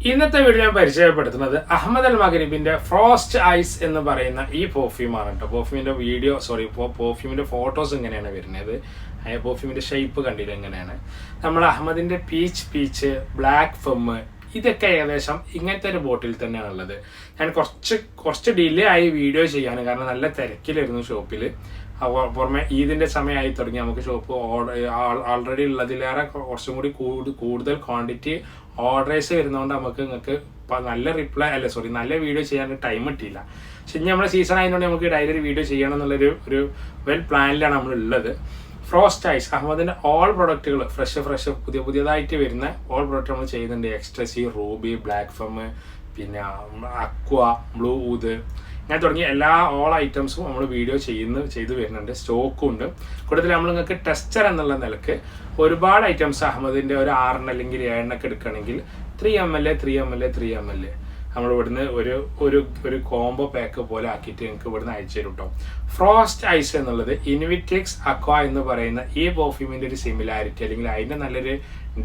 ഇന്നത്തെ വീഡിയോ ഞാൻ പരിചയപ്പെടുത്തുന്നത് അഹമ്മദ് അൽ മഗ്രിബിന്റെ ഫ്രോസ്റ്റ് ഐസ് എന്ന് പറയുന്ന ഈ പെർഫ്യൂമാണ് കേട്ടോ. പെർഫ്യൂമിന്റെ ഫോട്ടോസ് ഇങ്ങനെയാണ് വരുന്നത്. പെർഫ്യൂമിന്റെ ഷേപ്പ് കണ്ടില്ല എങ്ങനെയാണ്. നമ്മൾ അഹമ്മദിന്റെ പീച്ച് ബ്ലാക്ക് ഫെം ഇതൊക്കെ ഏകദേശം ഇങ്ങനത്തെ ഒരു ബോട്ടിൽ തന്നെയാണ് ഉള്ളത്. ഞാൻ കുറച്ച് ഡിലേ ആയി വീഡിയോ ചെയ്യാൻ, കാരണം നല്ല തിരക്കിലായിരുന്നു ഷോപ്പിൽ. പുറമെ ഈദിന്റെ സമയമായി തുടങ്ങി. നമുക്ക് ഷോപ്പ് ഓൾറെഡി ഉള്ളതിലേറെ കുറച്ചും കൂടി കൂടുതൽ ക്വാണ്ടിറ്റി ഓർഡേഴ്സ് വരുന്നതുകൊണ്ട് നിങ്ങൾക്ക് നല്ല വീഡിയോ ചെയ്യാൻ ടൈം കിട്ടിയില്ല. പക്ഷെ ഇനി നമ്മുടെ സീസൺ ആയതുകൊണ്ട് നമുക്ക് ഡയറി ഒരു വീഡിയോ ചെയ്യണം എന്നുള്ളൊരു വെൽ പ്ലാനിലാണ് നമ്മൾ ഉള്ളത്. ഫ്രോസ്റ്റ് ഐസ് അഹമ്മദിന്റെ ഓൾ പ്രൊഡക്റ്റുകൾ ഫ്രഷ് പുതിയതായിട്ട് വരുന്ന ഓൾ പ്രൊഡക്റ്റ് നമ്മൾ ചെയ്യുന്നുണ്ട്. എക്സ്ട്രസി, റൂബി, ബ്ലാക്ക് ഫെം, പിന്നെ അക്വ, ബ്ലൂ ഊത്, അങ്ങനെ തുടങ്ങിയ എല്ലാ ഓൾ ഐറ്റംസും നമ്മൾ വീഡിയോ ചെയ്ത് വരുന്നുണ്ട്. സ്റ്റോക്കും ഉണ്ട്. കൂടുതൽ നമ്മൾ നിങ്ങൾക്ക് ടെസ്റ്റർ എന്നുള്ള നിലക്ക് ഒരുപാട് ഐറ്റംസ് അഹമ്മദിന്റെ ഒരു 6 അല്ലെങ്കിൽ 7 എടുക്കുകയാണെങ്കിൽ 3 ml നമ്മൾ ഇവിടുന്ന് ഒരു കോംബോ പാക്ക് പോലെ ആക്കിയിട്ട് നിങ്ങൾക്ക് ഇവിടുന്ന് അയച്ചു തരും കേട്ടോ. ഫ്രോസ്റ്റ് ഐസ് എന്നുള്ളത് ഇൻവിറ്റെക്സ് അക്വ എന്ന് പറയുന്ന ഈ പെർഫ്യൂമിന്റെ ഒരു സിമിലാരിറ്റി അല്ലെങ്കിൽ അതിന്റെ നല്ലൊരു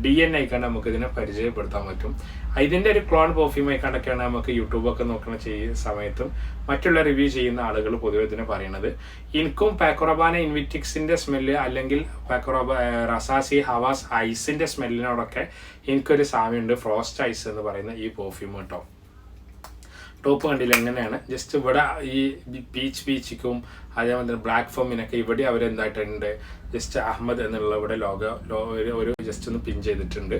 DNA ആയിക്കാണ്ട് നമുക്ക് ഇതിനെ പരിചയപ്പെടുത്താൻ പറ്റും. ഇതിന്റെ ഒരു ക്ലോൺ പെർഫ്യൂം ആയിക്കാണ്ടൊക്കെയാണ് നമുക്ക് യൂട്യൂബൊക്കെ നോക്കുന്ന സമയത്തും മറ്റുള്ള റിവ്യൂ ചെയ്യുന്ന ആളുകൾ പൊതുവെ ഇതിനെ പറയുന്നത്. എനിക്കും പാക്കോറബാന ഇൻവിറ്റെക്സിന്റെ സ്മെല്ല് അല്ലെങ്കിൽ റസാസി ഹവാസ് ഐസിന്റെ സ്മെല്ലിനോടൊക്കെ എനിക്കൊരു സാമ്യമുണ്ട് ഫ്രോസ്റ്റ് ഐസ് എന്ന് പറയുന്ന ഈ പെർഫ്യൂം കേട്ടോ. ടോപ്പ് കണ്ടില്ല എങ്ങനെയാണ്. ജസ്റ്റ് ഇവിടെ ഈ പീച്ചിക്കും അതേപോലെ ബ്ലാക്ക് ഫോമിനൊക്കെ ഇവിടെ അവരെന്തായിട്ടുണ്ട്, ജസ്റ്റ് അഹമ്മദ് എന്നുള്ള ഇവിടെ ഒരു ജസ്റ്റ് ഒന്ന് പിൻ ചെയ്തിട്ടുണ്ട്.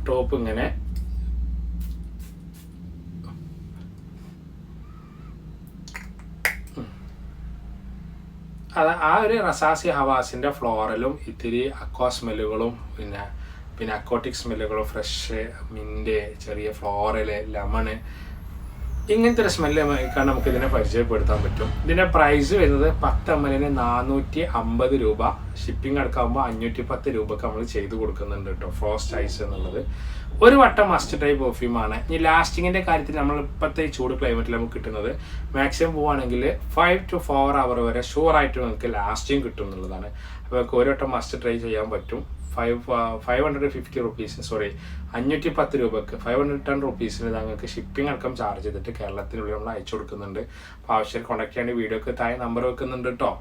ടോപ്പ് ഇങ്ങനെ ആ ഒരു റസാസി ഹവാസിന്റെ ഫ്ലോറലും ഇത്തിരി അക്വാ സ്മെല്ലുകളും പിന്നെ അക്വാട്ടിക് സ്മെല്ലുകളും ഫ്രഷ് മിന്റ്, ചെറിയ ഫ്ലോറല്, ലെമണ്, ഇങ്ങനത്തെ ഒരു സ്മെല്ല് നമുക്ക് ഇതിനെ പരിചയപ്പെടുത്താൻ പറ്റും. ഇതിന്റെ പ്രൈസ് വരുന്നത് 10 ml 450 രൂപ. ഷിപ്പിംഗ് അടക്കാകുമ്പോൾ 510 രൂപക്ക് നമ്മൾ ചെയ്ത് കൊടുക്കുന്നുണ്ട് കേട്ടോ. ഫ്രോസ്റ്റ് ഐസ് എന്നുള്ളത് ഒരു വട്ടം മസ്റ്റ് ട്രൈ പെർഫ്യൂമാണ്. ഇനി ലാസ്റ്റിങ്ങിന്റെ കാര്യത്തിൽ നമ്മൾ ഇപ്പോഴത്തെ ചൂട് ക്ലൈമറ്റിൽ നമുക്ക് കിട്ടുന്നത് മാക്സിമം പോവുകയാണെങ്കിൽ 5 to 4 hour വരെ ഷുവർ ആയിട്ട് നമുക്ക് ലാസ്റ്റിങ് കിട്ടും എന്നുള്ളതാണ്. അപ്പോൾ നമുക്ക് ഒരു വട്ടം മസ്റ്റ് ട്രൈ ചെയ്യാൻ പറ്റും. 550 rupees 510 രൂപക്ക് 510 rupees ഞങ്ങൾക്ക് ഷിപ്പിംഗ് അടക്കം ചാർജ് ചെയ്തിട്ട് കേരളത്തിനുള്ളിൽ നമ്മൾ അയച്ചു കൊടുക്കുന്നുണ്ട്. അപ്പോൾ ആവശ്യം കോൺടാക്ട് ചെയ്യാൻ വീഡിയോക്ക് താഴെ നമ്പർ വെക്കുന്നുണ്ട് കേട്ടോ.